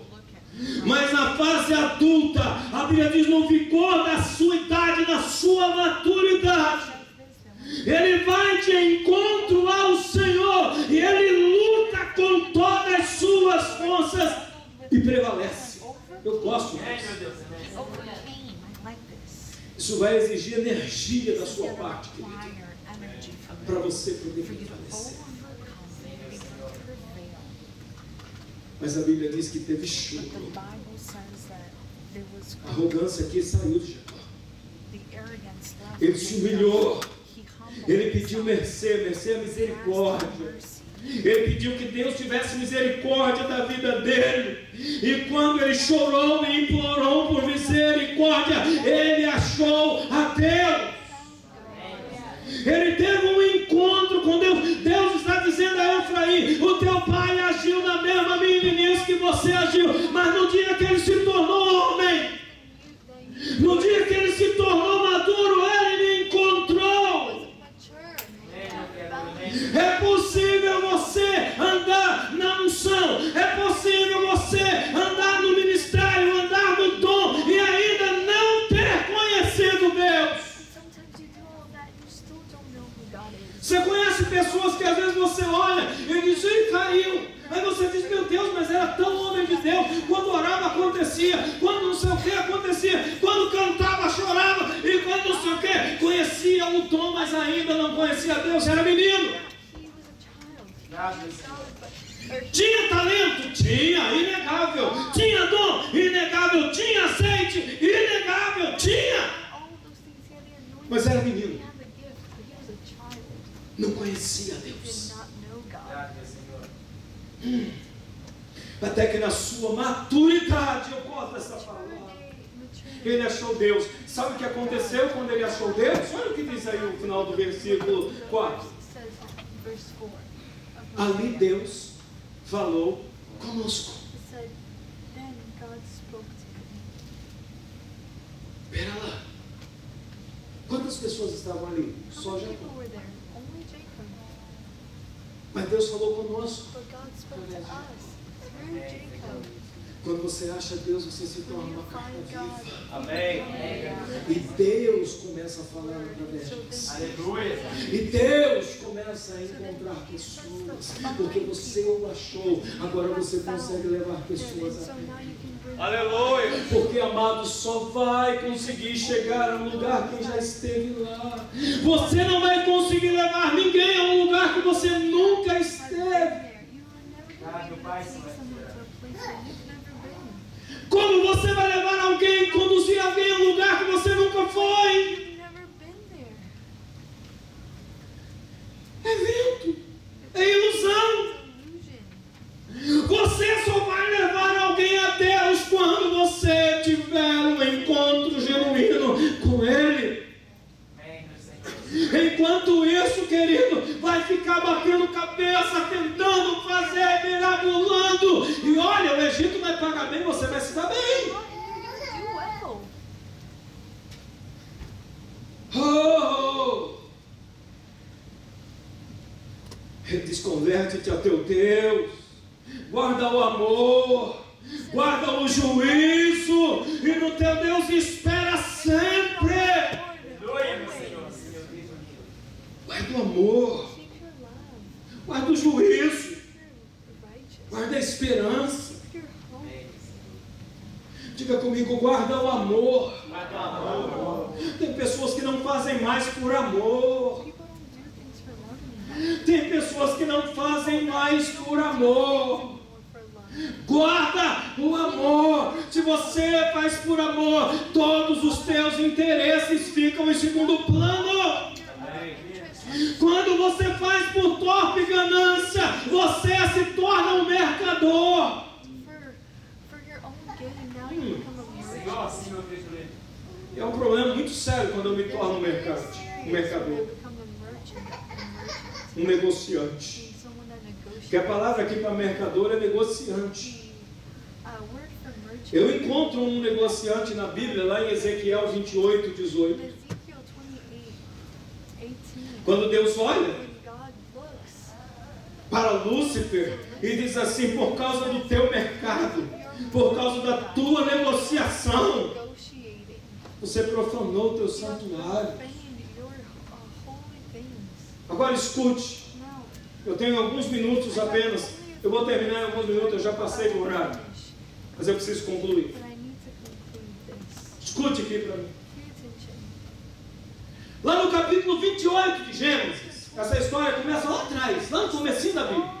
Mas na fase adulta, a Bíblia diz: no vigor da sua idade, na sua maturidade, ele vai de encontro ao Senhor e ele luta com todas as suas forças e prevalece. Eu gosto disso. Isso vai exigir energia da sua parte, querido, para você poder prevalecer. Mas a Bíblia diz que teve choro. A arrogância aqui saiu de Jacó. Ele se humilhou. Ele pediu mercê a misericórdia. Ele pediu que Deus tivesse misericórdia da vida dele. E quando ele chorou e implorou por misericórdia, ele achou a Deus. Ele teve um encontro com Deus. Deus está dizendo a Efraim: o teu pai agiu na mesma meninice que você agiu, mas no dia que ele se tornou homem, no dia que ele se tornou maduro, ele me encontrou. É possível você andar na unção, é possível você andar no ministério, andar no dom e ainda não ter conhecido Deus. Você conhece pessoas que às vezes você olha e diz: ele caiu. Aí você diz: meu Deus, mas era tão homem de Deus. Quando orava acontecia, quando não sei o que acontecia, quando cantava chorava, e quando não sei o que, conhecia o dom, mas ainda não conhecia Deus, era menino. Tinha talento? Tinha, inegável. Tinha dom? Inegável. Tinha azeite? Inegável. Tinha. Mas era menino. Não conhecia Deus. Até que na sua maturidade, eu gosto dessa palavra, ele achou Deus. Sabe o que aconteceu quando ele achou Deus? Olha o que diz aí no final do versículo 4. Ali Deus falou conosco. Espera lá. Quantas pessoas estavam ali? Só Jacó. Mas Deus falou conosco. Quando você acha Deus, você se torna uma carta viva. Amém. E Deus começa a falar através disso. Aleluia. E Deus começa a encontrar pessoas. Porque você o achou. Agora você consegue levar pessoas a Deus. Aleluia. Porque, amado, só vai conseguir chegar a um lugar quem já esteve lá. Você não vai conseguir levar ninguém a um lugar que você nunca esteve. Como você vai levar alguém, conduzir alguém a um lugar que você nunca foi? É vento, é ilusão. Enquanto isso, querido, vai ficar batendo cabeça, tentando fazer, mirabulando. E olha, o Egito vai pagar bem, você vai se dar bem. Oh! Desconverte-te a teu Deus, guarda o amor, guarda o juízo, e no teu Deus espera sempre. Guarda o amor, guarda o juízo, guarda a esperança. Diga comigo, guarda o amor. Tem pessoas que não fazem mais por amor. Tem pessoas que não fazem mais por amor. Guarda o amor. Se você faz por amor, todos os teus interesses ficam em segundo plano. Quando você faz por torpe ganância, você se torna um mercador. É um problema muito sério quando eu me torno um mercador, um negociante. Que a palavra aqui para mercador é negociante. Eu encontro um negociante na Bíblia, lá em Ezequiel 28, 18. Quando Deus olha para Lúcifer e diz assim: por causa do teu mercado, por causa da tua negociação, você profanou o teu santuário. Agora escute, eu tenho alguns minutos apenas, eu vou terminar em alguns minutos, eu já passei do horário, mas eu preciso concluir. Escute aqui para mim. Lá no capítulo 28 de Gênesis, essa história começa lá atrás, lá no comecinho da Bíblia.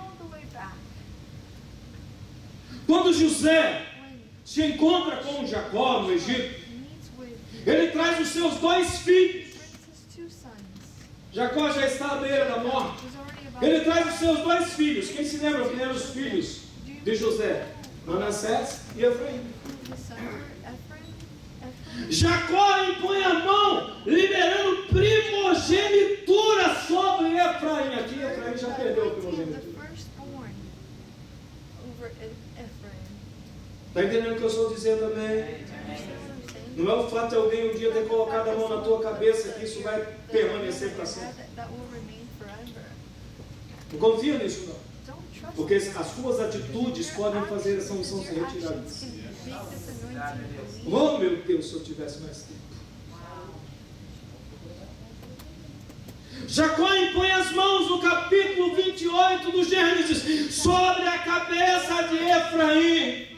Quando José se encontra com Jacó no Egito, ele traz os seus 2 filhos. Jacó já está à beira da morte. Ele traz os seus 2 filhos. Quem se lembra quem eram os filhos de José? Manassés e Efraim. Jacó impõe a mão, liberando primogenitura sobre Efraim. Aqui Efraim já perdeu a primogenitura. Está entendendo o que eu estou dizendo, amém? Não é o fato de alguém um dia ter colocado a mão na tua cabeça que isso vai permanecer para sempre. Não confia nisso, não. Porque as tuas atitudes podem fazer essa unção ser retirada. Oh, meu Deus, se eu tivesse mais tempo. Jacó impõe as mãos no capítulo 28 do Gênesis sobre a cabeça de Efraim.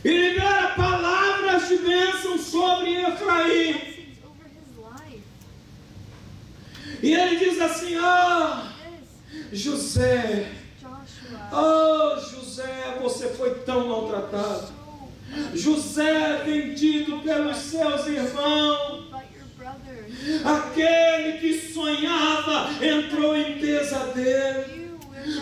E libera palavras de bênção sobre Efraim. E ele diz assim: José, José, você foi tão maltratado. José, vendido pelos seus irmãos. Aquele que sonhava entrou em pesadelo.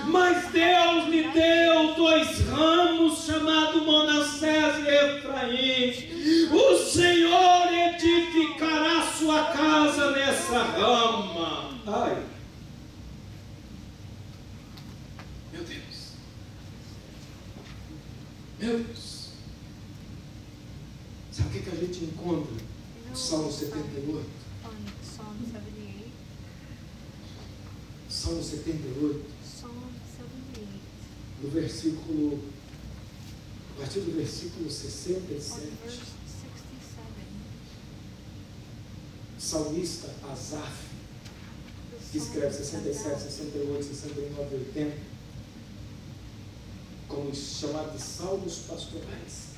Mas Deus lhe deu 2 ramos chamados Manassés e Efraim. O Senhor edificará sua casa nessa rama. Ai, meu Deus, meu Deus. Sabe o que a gente encontra no Salmo 78? Salmo 78. No versículo, a partir do versículo 67, salmista Asaf, que escreve 67, 68, 69, 80, como chamado de salmos pastorais.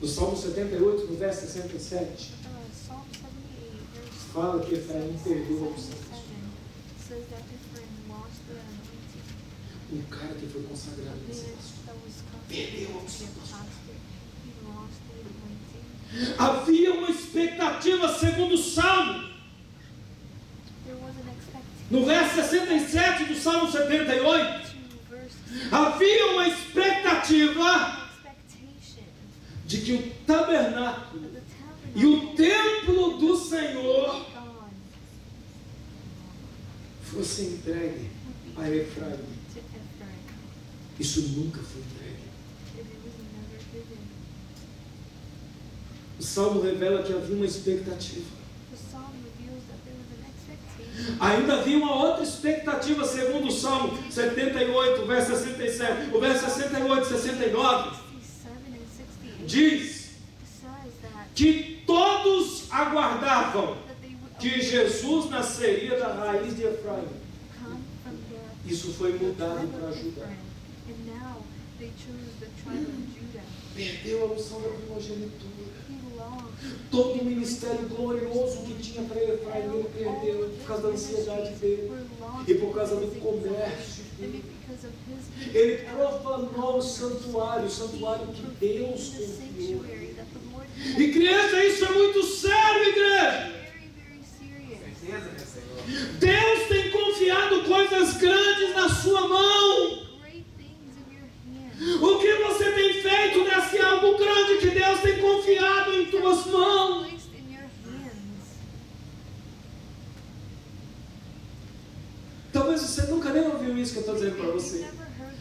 No Salmo 78, no verso 67, fala que Efraim perdeu a unção. Um cara que foi consagrado nesse pastor perdeu a unção. Havia uma expectativa, segundo o Salmo. No verso 67 do Salmo 78, havia uma expectativa de que o tabernáculo e o templo do Senhor fosse entregue a Efraim. Isso nunca foi entregue. O Salmo revela que havia uma expectativa. Ainda havia uma outra expectativa, segundo o Salmo 78, verso 67. O verso 68 e 69 diz que todos aguardavam que Jesus nasceria da raiz de Efraim. Isso foi mudado para Judá. Perdeu a unção da primogenitura. Todo o ministério glorioso que tinha para Efraim, ele perdeu por causa da ansiedade dele e por causa do comércio dele. Ele profanou o santuário que Deus confiou. Igreja, isso é muito sério, igreja. Deus tem confiado coisas grandes na sua mão. O que você tem feito nesse algo grande que Deus tem confiado em tuas mãos? Talvez você nunca nem ouviu isso que eu estou dizendo para você.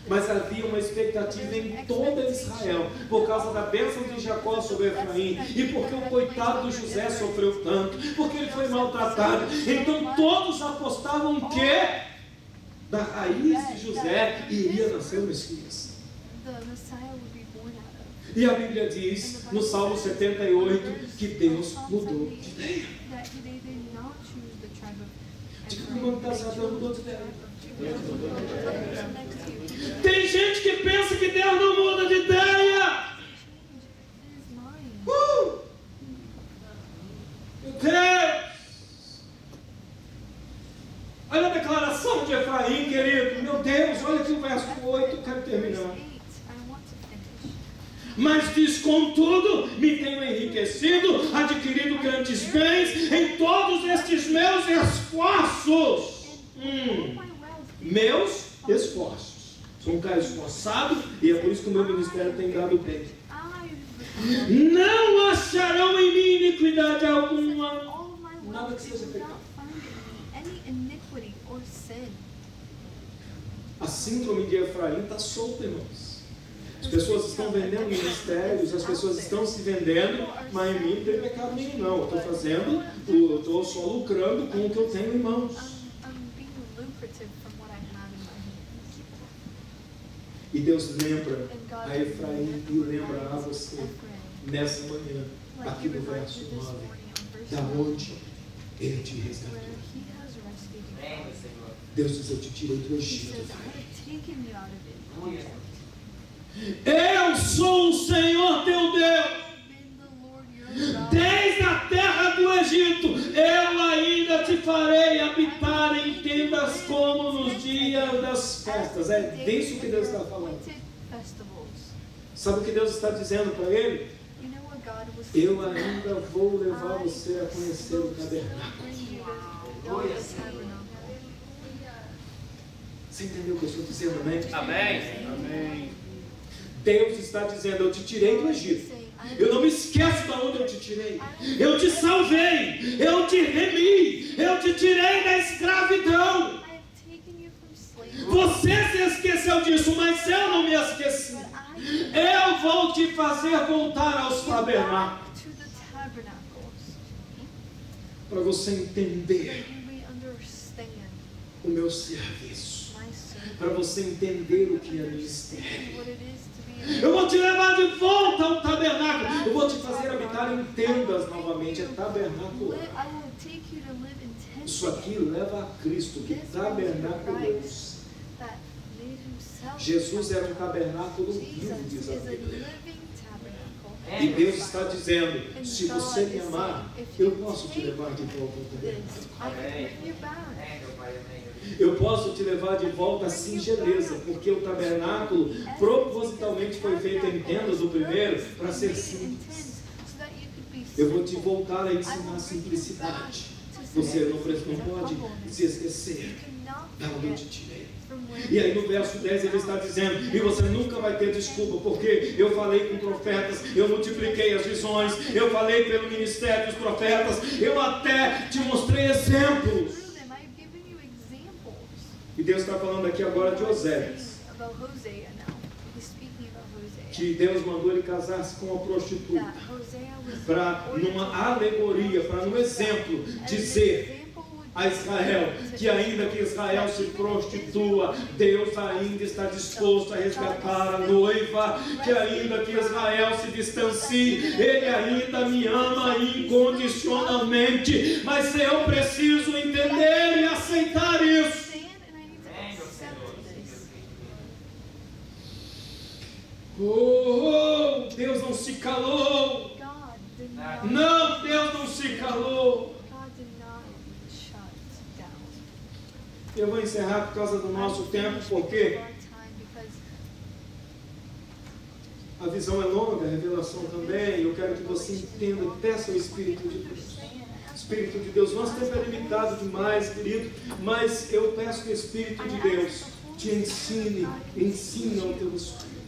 Mas havia uma expectativa em toda Israel, por causa da bênção de Jacó sobre Efraim, e porque o coitado do José sofreu tanto, porque ele foi maltratado. Então todos apostavam que da raiz de José iria nascer o Messias. E a Bíblia diz, no Salmo 78, que Deus mudou de ideia. Diga que o irmão está certo, Deus mudou de ideia. Tem gente que pensa que Deus não muda de ideia. Meu Deus! Olha a declaração de Efraim, querido. Meu Deus, olha aqui o verso 8, eu quero terminar. Mas diz, contudo, me tenho enriquecido, adquirido grandes bens em todos estes meus esforços. Meus esforços. Sou um cara esforçado e é por isso que o meu ministério tem dado bem. Não acharão em mim iniquidade alguma. Nada que seja pecado. A síndrome de Efraim está solta, irmãos. As pessoas estão vendendo ministérios, as pessoas estão se vendendo, mas em mim não tem pecado nenhum, não. Eu estou só lucrando com o que eu tenho em mãos. E Deus lembra a Efraim e lembra a você nessa manhã, aqui no verso 9, da onde Ele te resgatou. Deus diz, eu te tirei do Egito. Eu sou o Senhor teu Deus. Desde a terra do Egito, eu ainda te farei habitar em tendas como nos dias das festas. É disso que Deus está falando. Sabe o que Deus está dizendo para ele? Eu ainda vou levar você a conhecer o tabernáculo. Você entendeu o que eu estou dizendo, amém? Amém. Amém. Deus está dizendo, eu te tirei do Egito. Eu não me esqueço de onde eu te tirei. Eu te salvei. Eu te remi. Eu te tirei da escravidão. Você se esqueceu disso, mas eu não me esqueci. Eu vou te fazer voltar aos tabernáculos. Para você entender o meu serviço. Para você entender o que é ministério. Eu vou te levar de volta ao tabernáculo. Eu vou te fazer habitar em tendas novamente. É tabernáculo. Isso aqui leva a Cristo, que tabernáculo é Deus. Jesus era um tabernáculo vivo, diz a Bíblia. E Deus está dizendo, se você me amar, eu posso te levar de volta ao tabernáculo. Eu posso te levar de volta à singeleza, porque o tabernáculo propositalmente foi feito em tendas do primeiro para ser simples. Eu vou te voltar a ensinar a simplicidade. Você não pode se esquecer da onde eu te tirei. E aí no verso 10 ele está dizendo: e você nunca vai ter desculpa, porque eu falei com profetas, eu multipliquei as visões, eu falei pelo ministério dos profetas, eu até te mostrei exemplos. E Deus está falando aqui agora de Oséias, que Deus mandou ele casar-se com uma prostituta, para numa alegoria, para num exemplo, dizer a Israel que ainda que Israel se prostitua, Deus ainda está disposto a resgatar a noiva, que ainda que Israel se distancie, Ele ainda me ama incondicionalmente, mas eu preciso entender e aceitar isso. Oh, Deus não se calou. Não, Deus não se calou. Eu vou encerrar por causa do nosso tempo, porque a visão é longa, a revelação também. Eu quero que você entenda e peça o Espírito de Deus. Espírito de Deus, nosso tempo é limitado demais, querido, mas eu peço que o Espírito de Deus te ensine ao teu Espírito.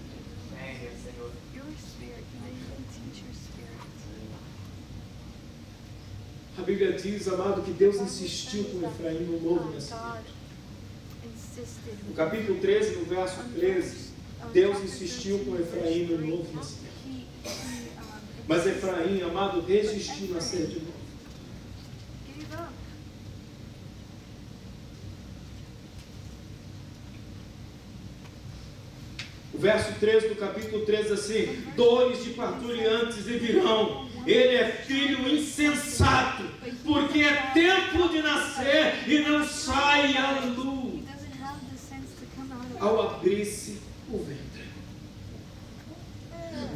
A Bíblia diz, amado, que Deus insistiu com Efraim no novo nascimento. No capítulo 13, no verso 13, Deus insistiu com Efraim no novo nascimento. Mas Efraim, amado, resistiu a nascer de novo. O verso 13 do capítulo 13 assim: dores de parturiantes lhe virão, ele é filho insensato, porque é tempo de nascer e não sai a luz ao abrir-se o ventre.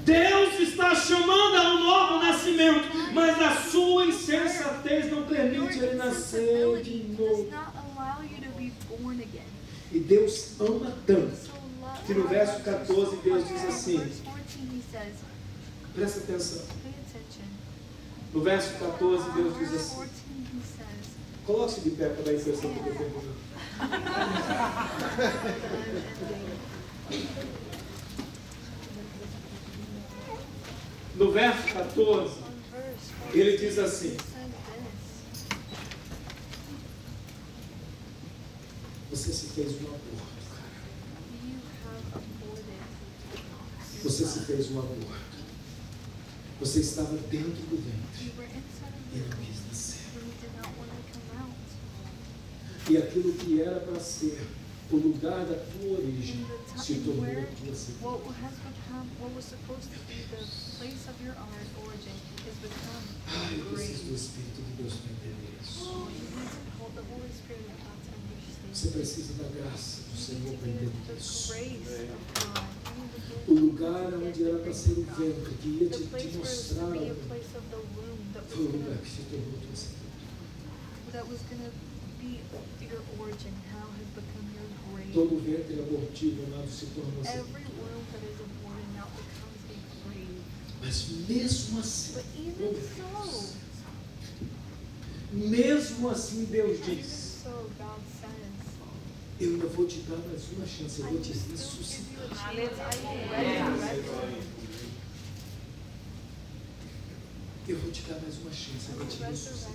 Deus está chamando a um novo nascimento, mas a sua insensatez não permite ele nascer de novo. E Deus ama tanto que no verso 14 Deus diz assim, presta atenção, no verso 14 Deus diz assim, coloque-se de pé para dar a impressão que eu estou terminando. No verso 14 ele diz assim: você se fez um aborto, cara. Você se fez um aborto. Você estava dentro do ventre e não quis nascer. E aquilo que era para ser o lugar da tua origem se tornou a tua sepultura. Ai, eu preciso do Espírito de Deus para entender isso. Você precisa da graça do Senhor para entender isso. O lugar onde era para ser o ventre, que ia te mostrar, foi o lugar que se tornou a tua sepultura. Todo ventre abortivo, amado, se tornou a sepultura. Mas mesmo assim, mesmo assim Deus diz: eu ainda vou te dar mais uma chance, eu vou te ressuscitar. Eu vou te dar mais uma chance, eu vou te ressuscitar.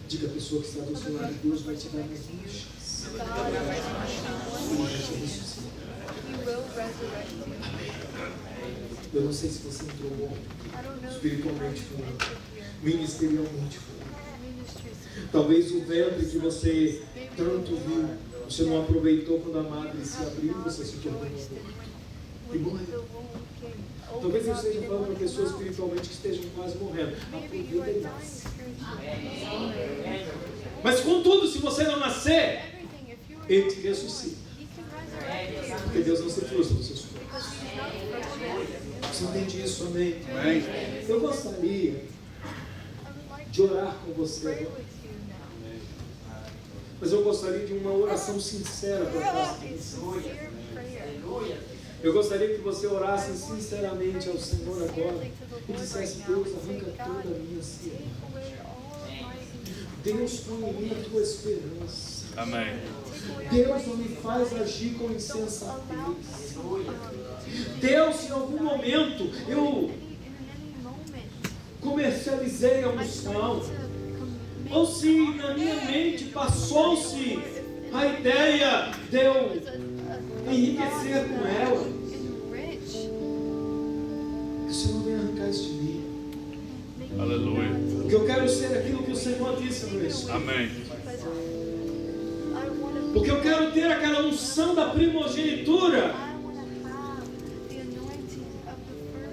Diga a pessoa que está do seu lado: Deus vai te dar mais uma chance. Ele vai te ressuscitar. Eu não sei se você entrou morto, espiritualmente falando, ministerialmente falando. Talvez o ventre que você tanto viu, você não aproveitou quando a madre se abriu, você se tornou morto e morreu. Talvez eu esteja falando para pessoas espiritualmente que estejam quase morrendo. Aproveita e nasce. Mas contudo, se você não nascer, Ele te ressuscita. Porque Deus não se frustra dos seus filhos. Você entende isso? Amém? Eu gostaria de orar com você agora. Mas eu gostaria de uma oração sincera para você. Eu gostaria que você orasse sinceramente ao Senhor agora e dissesse: Deus, arranca toda a minha ansiedade, Deus põe em mim a tua esperança. Amém. Deus não me faz agir com insensatez. Deus, em algum momento, eu comercializei a unção. Ou se na minha mente passou-se a ideia de eu enriquecer com ela. Que o Senhor venha arrancar isso de mim. Aleluia. Porque eu quero ser aquilo que o Senhor disse no Espírito. Amém. Porque eu quero ter aquela unção da primogenitura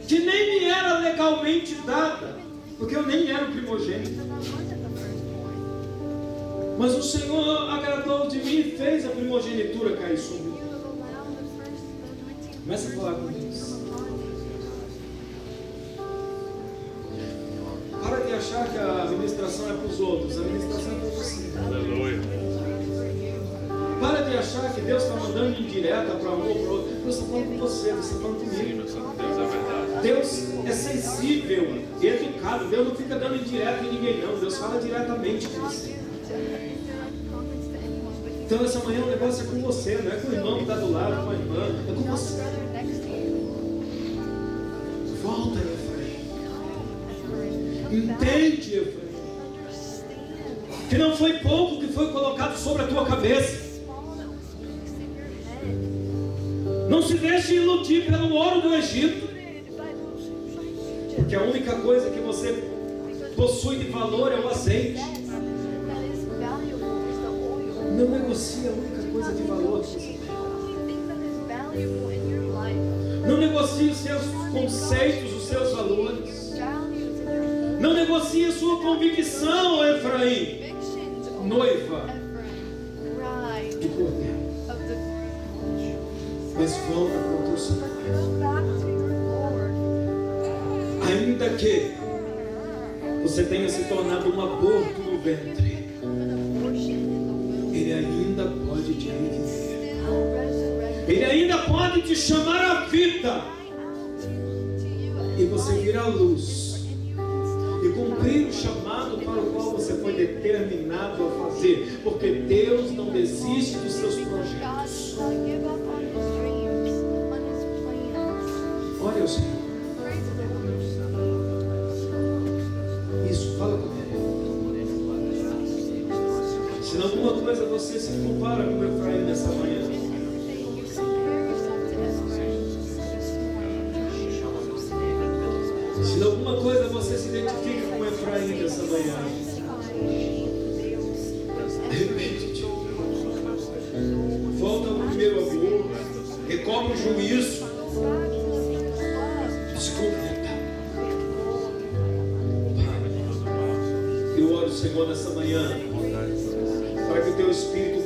que nem me era legalmente dada, porque eu nem era o primogênito. Mas o Senhor agradou de mim e fez a primogenitura cair sobre mim. Começa a falar com Deus. Para de achar que a administração é para os outros, a administração é para você. Aleluia. Para de achar que Deus está mandando indireta para um ou para o outro. Deus está falando com você, Deus está falando Sim, comigo. meu Santo Deus, é verdade. Deus é sensível e educado. Deus não fica dando indireta em ninguém, não. Deus fala diretamente com você. Então essa manhã o negócio é com você, não é com o irmão que está do lado, com a irmã, é com você. Volta, Efraim. Entende, Efraim, que não foi pouco que foi colocado sobre a tua cabeça. Não se deixe iludir pelo ouro do Egito, porque a única coisa que você possui de valor é o azeite. Não negocie a única coisa de valor que você tem. Não negocie os seus conceitos, os seus valores. Não negocie a sua convicção, Efraim, noiva do Cordeiro. Mas volta para o teu Senhor. Ainda que você tenha se tornado um aborto no ventre, Ele ainda pode te reviver. Ele ainda pode te chamar à vida. E você vir à luz. E cumprir o chamado para o qual você foi determinado a fazer. Porque Deus não desiste dos seus projetos. Olha o Senhor. Isso, fala com Ele. Se em alguma coisa você se compara com o Efraim nessa manhã, se em alguma coisa você se identifica com o Efraim nessa manhã, arrepende-te. Volta ao primeiro amor, recobre o juízo, se completa. Pai, eu oro, Senhor, nessa manhã, para que o Teu Espírito